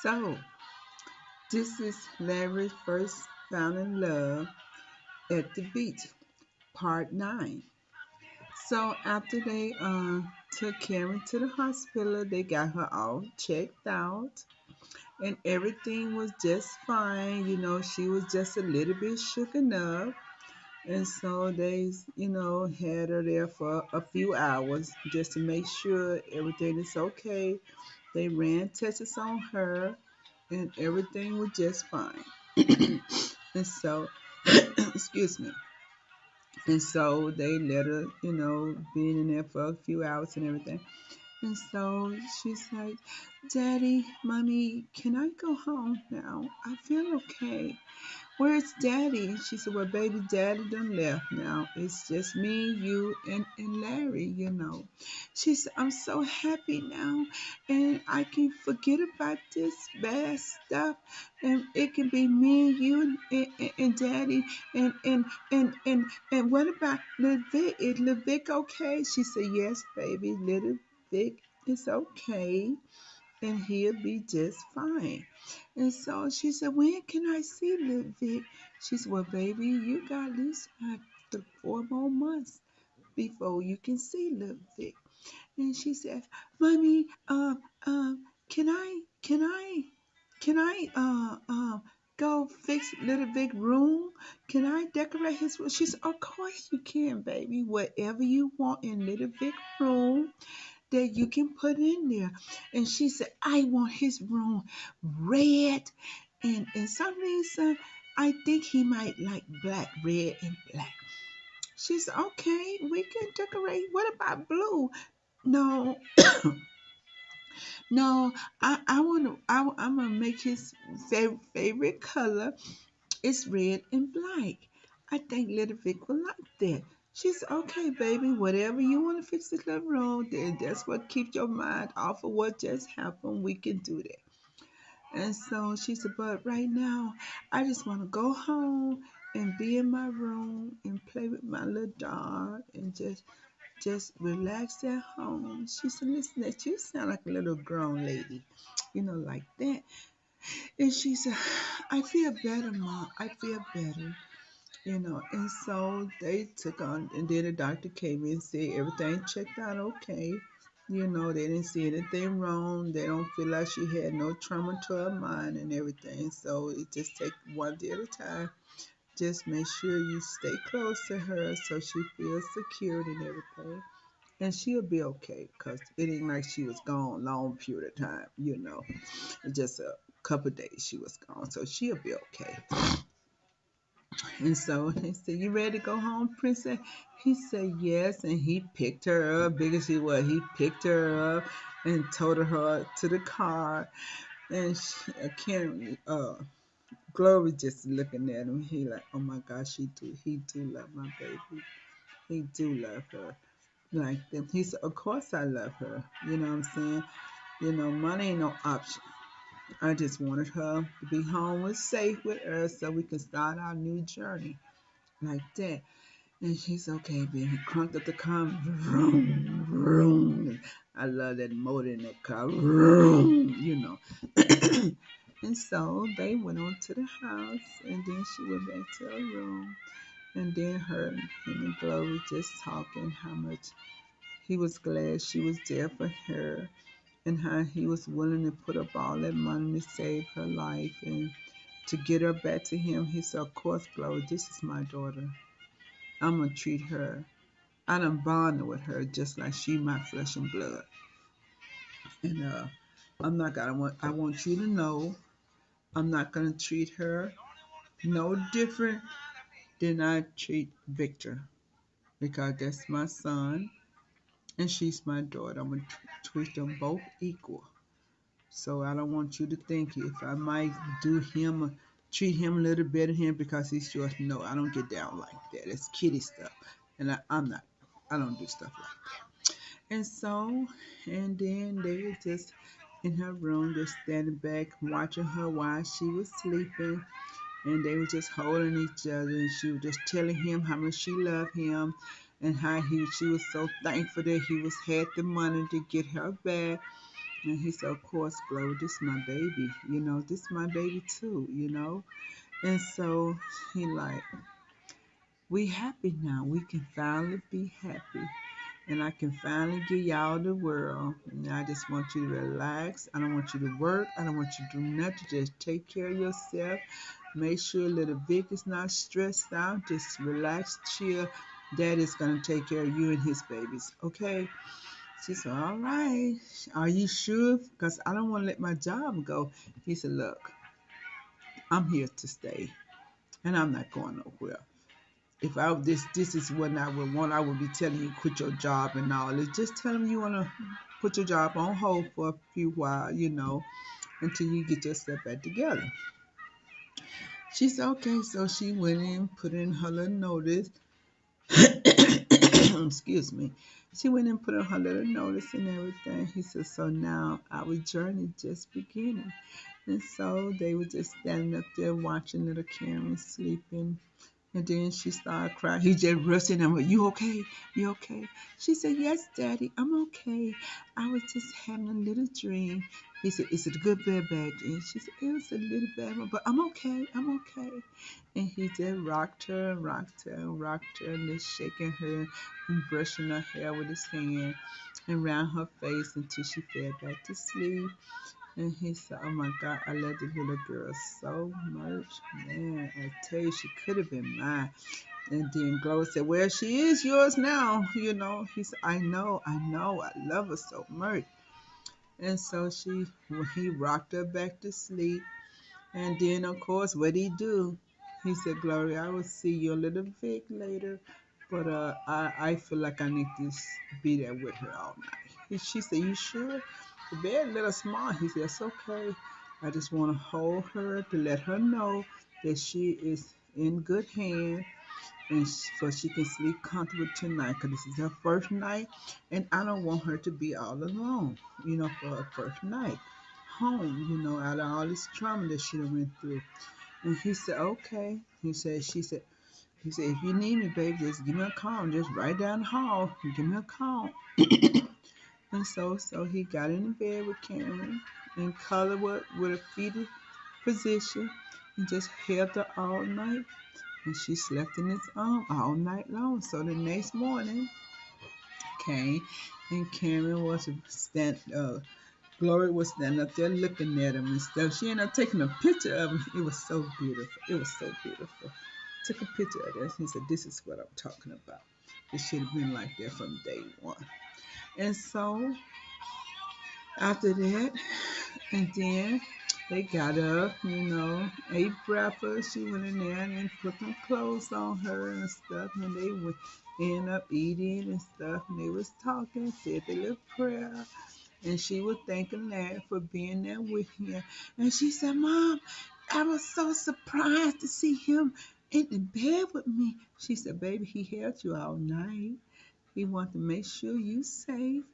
So, this is Larry first found in love at the beach, part 9. So, after they took Karen to the hospital, they got her all checked out, and everything was just fine. She was just a little bit shooken up. And so they, had her there for a few hours just to make sure everything is okay. They ran tests on her, and everything was just fine. And so, excuse me. And so they let her, being in there for a few hours and everything. And so she's like, Daddy, Mommy, can I go home now? I feel okay. Where's Daddy? And she said, Well, baby, Daddy done left now. It's just me, you, and Larry. She said, I'm so happy now, and I can forget about this bad stuff, and it can be me, you, and Daddy, and what about little Vic? Is little Vic okay? She said, Yes, baby, little Vic is okay, and he'll be just fine. And so she said, When can I see little Vic? She said, Well, baby, you got at least about 4 more months before you can see little Vic. And she said, Mommy, can I go fix little Vic room? Can I decorate his room? She said, Of course you can, baby. Whatever you want in little Vic room, that you can put in there. And she said, I want his room red. And some reason, I think he might like black, red, and black. She said, okay, we can decorate. What about blue? No, no, I want to, I'm going to make his favorite color. It's red and black. I think little Vic will like that. She said, okay, baby, whatever you want to fix this little room, then that's what keeps your mind off of what just happened. We can do that. And so she said, but right now, I just want to go home and be in my room and play with my little dog and just relax at home. She said, listen, that you sound like a little grown lady, like that. And she said, I feel better, Mom. I feel better. And so they took on, and then the doctor came in and said everything checked out okay. They didn't see anything wrong. They don't feel like she had no trauma to her mind and everything. So it just take one day at a time. Just make sure you stay close to her so she feels secured and everything. And she'll be okay because it ain't like she was gone long period of time. It's just a couple of days she was gone. So she'll be okay. And so he said, You ready to go home, Princess? He said, Yes. And he picked her up, big as she was. He picked her up and toted her to the car. And I can't, Glory just looking at him. He like, Oh my gosh, he do love my baby. He do love her. Like them. He said, Of course I love her. You know what I'm saying? Money ain't no option. I just wanted her to be home and safe with us so we can start our new journey like that. And she's okay, baby. He crunked up the car. Vroom, vroom. I love that motor in that car. Vroom. And so they went on to the house, and then she went back to her room. And then him and Glory just talking how much he was glad she was there for her, and how he was willing to put up all that money to save her life and to get her back to him. He said, Of course, Glory, this is my daughter. I'm going to treat her. I done bonded with her just like she my flesh and blood. And I'm not gonna I want you to know I'm not gonna treat her no different than I treat Victor, because that's my son and she's my daughter. I'm gonna treat them both equal. So I don't want you to think if I might do him, treat him a little better than him because he's yours. No, I don't get down like that. It's kitty stuff, and I'm not. I don't do stuff like that. And so, and then they were just in her room, just standing back, watching her while she was sleeping. And they were just holding each other, and she was just telling him how much she loved him, and how she was so thankful that he had the money to get her back. And he said, of course, Glow, this my baby. This my baby too. And so he like, we happy now. We can finally be happy. And I can finally give y'all the world. And I just want you to relax. I don't want you to work. I don't want you to do nothing. Just take care of yourself. Make sure little Vic is not stressed out. Just relax, chill. Daddy's gonna take care of you and his babies. Okay? She said, all right. Are you sure? Because I don't want to let my job go. He said, look, I'm here to stay. And I'm not going nowhere. If I this is what I would want, I would be telling you quit your job and all this. Just tell them you want to put your job on hold for a few while, until you get yourself back together. She said, okay. So she went in, put in her little notice. Excuse me. She went and put in her little notice and everything. He said, so now our journey just beginning. And so they were just standing up there watching little Karen sleeping. And then she started crying. He just rushed in and went, you okay? You okay? She said, yes, Daddy, I'm okay. I was just having a little dream. He said, is it a good, bad, bad dream? She said, it was a little bad one, but I'm okay. I'm okay. And he just rocked her and rocked her and rocked her and just shaking her and brushing her hair with his hand and around her face until she fell back to sleep. And he said, oh my God, I love this little girl so much. Man, I tell you, she could have been mine. And then Glow said, well, she is yours now. He said, I know, I love her so much. And so he rocked her back to sleep. And then, of course, what'd he do? He said, Gloria, I will see you a little bit later, but I feel like I need to be there with her all night. She said, you sure? The bed a little small. He said, it's okay. I just want to hold her to let her know that she is in good hands and so she can sleep comfortable tonight because this is her first night and I don't want her to be all alone, for her first night home, out of all this trauma that she done went through. And he said, okay. He said, if you need me, baby, just give me a call. Just right down the hall. Give me a call. And so he got in the bed with Cameron and Color with a fetal position and just held her all night. And she slept in his arm all night long. So the next morning came and Cameron was Glory was standing up there looking at him and stuff. She ended up taking a picture of him. It was so beautiful. It was so beautiful. Took a picture of this. He said, this is what I'm talking about. It should have been like that from day one. And so after that, and then they got up, ate breakfast. She went in there and put some clothes on her and stuff. And they went, ended up eating and stuff. And they was talking, said their little prayer. And she was thanking Larry for being there with him. And she said, Mom, I was so surprised to see him in the bed with me. She said, baby, he held you all night. He wanted to make sure you safe.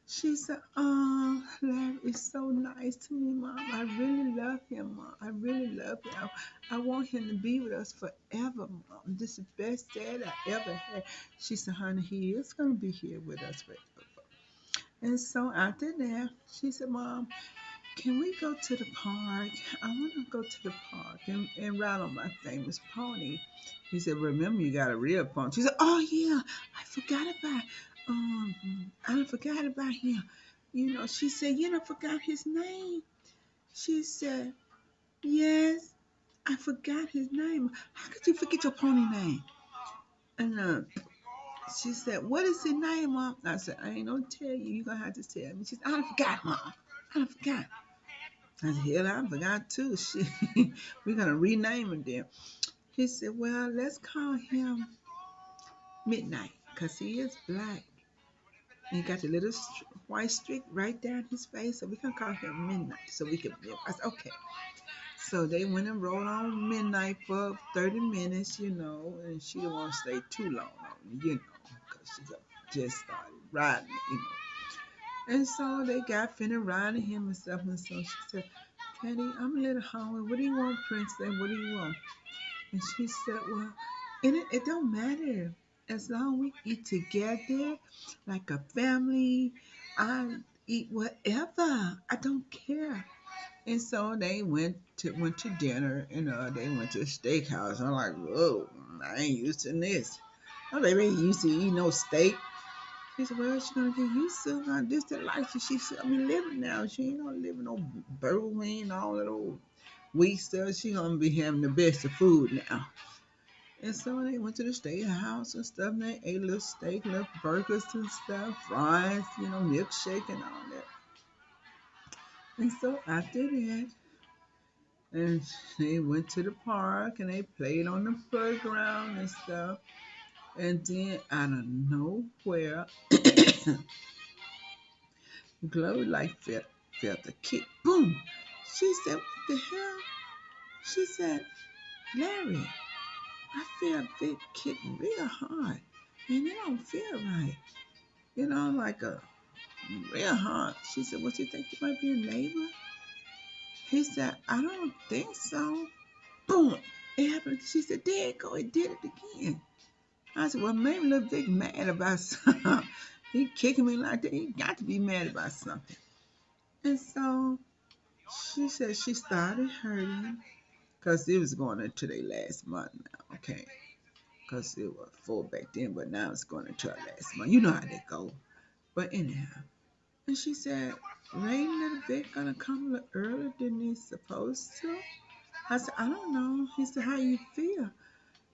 She said, oh, Larry is so nice to me, Mom. I really love him, Mom. I really love him. I want him to be with us forever, Mom. This is the best dad I ever had. She said, honey, he is going to be here with us forever. And so after that, she said, Mom, can we go to the park? I want to go to the park and ride on my famous pony. He said, remember, you got a real pony. She said, oh, yeah, I forgot about him. She said, you don't forgot his name. She said, yes, I forgot his name. How could you forget your pony name? And she said, what is his name, Mom? I said, I ain't gonna tell you. You're gonna have to tell me. She said, I forgot, Mom. I forgot. I said, hell, I forgot too. We're gonna rename him then. He said, well, let's call him Midnight, because he is black. And he got the little white streak right down his face, so we can call him Midnight. So we can live. I said, okay. So they went and rode on Midnight for 30 minutes, and she didn't want to stay too long on it, because she just started riding. And so they got finna riding him and stuff. And so she said, Daddy, I'm a little hungry. What do you want, Princess? What do you want? And she said, well, it don't matter. As long as we eat together like a family, eat whatever. I don't care. And so they went to dinner, they went to a steakhouse. I'm like, whoa, I ain't used to this. My baby ain't used to eat no steak. She said, well, she's gonna get used to this the life she said I mean living now. She ain't gonna live in no burger wing, all that old weak stuff. She gonna be having the best of food now. And so they went to the steakhouse and stuff, and they ate a little steak, little burgers and stuff, fries, milkshake and all that. And so after that, and they went to the park and they played on the playground and stuff. And then out of nowhere, Glory like felt a kick. Boom! She said, "What the hell?" She said, "Larry, I feel a big kick real hard, and it don't feel right. Like a real hard." She said, "What, you think you might be in labor?" He said, "I don't think so." Boom! It happened. She said, "There it go. It did it again." I said, "Well, maybe little Vic mad about something. He kicking me like that. He got to be mad about something." And so she said she started hurting because it was going into their last month now, okay? Because it was full back then, but now it's going into our last month. You know how they go. But anyhow, and she said, "Ray and little Vic gonna come a little earlier than they supposed to." I said, "I don't know." He said, "How you feel?"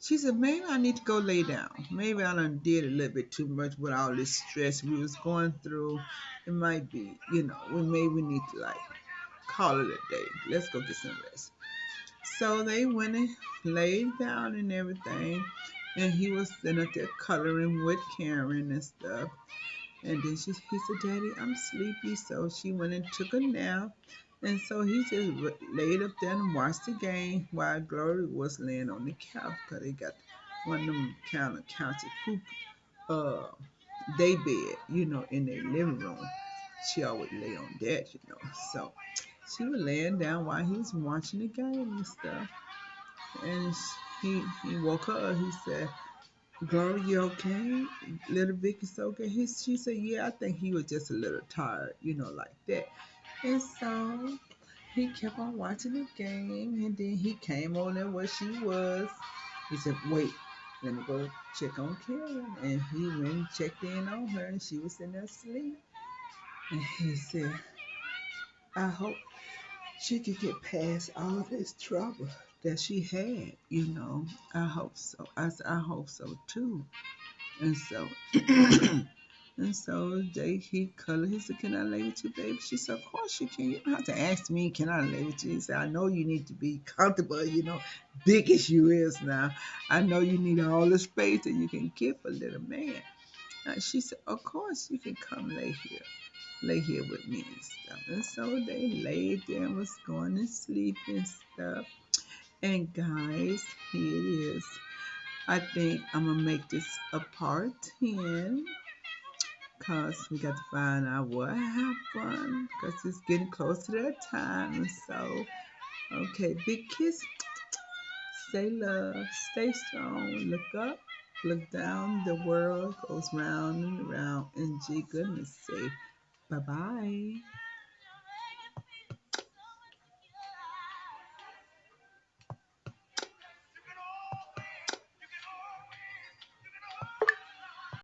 She said, "Maybe I need to go lay down. Maybe I done did a little bit too much with all this stress we was going through. It might be, we need to like call it a day. Let's go get some rest." So they went and laid down and everything. And he was sitting up there coloring with Karen and stuff. And then he said, "Daddy, I'm sleepy." So she went and took a nap. And so he just laid up there and watched the game while Glory was laying on the couch because they got one of them kind of couches poop uh day bed, in their living room. She always lay on that. So she was laying down while he was watching the game and stuff. And he woke her up. He said, "Glory, you okay? Little Vicky's okay?" She said, "Yeah, I think he was just a little tired, like that." And so he kept on watching the game, and then he came on there where she was. He said, "Wait, let me go check on Karen." And he went and checked in on her, and she was in there asleep. And he said, "I hope she could get past all this trouble that she had, I hope so." I said, "I hope so too." And so and so he colored. He said, "Can I lay with you, baby?" She said, "Of course you can. You don't have to ask me, can I lay with you?" He said, "I know you need to be comfortable, big as you is now. I know you need all the space that you can give a little man." And she said, "Of course you can come lay here with me and stuff." And so they laid there and was going to sleep and stuff. And guys, here it is. I think I'm gonna make this a part 10 because we got to find out what happened because it's getting close to that time. And so, okay, big kiss, stay love, stay strong, look up, look down. The world goes round and round. And G goodness say bye bye.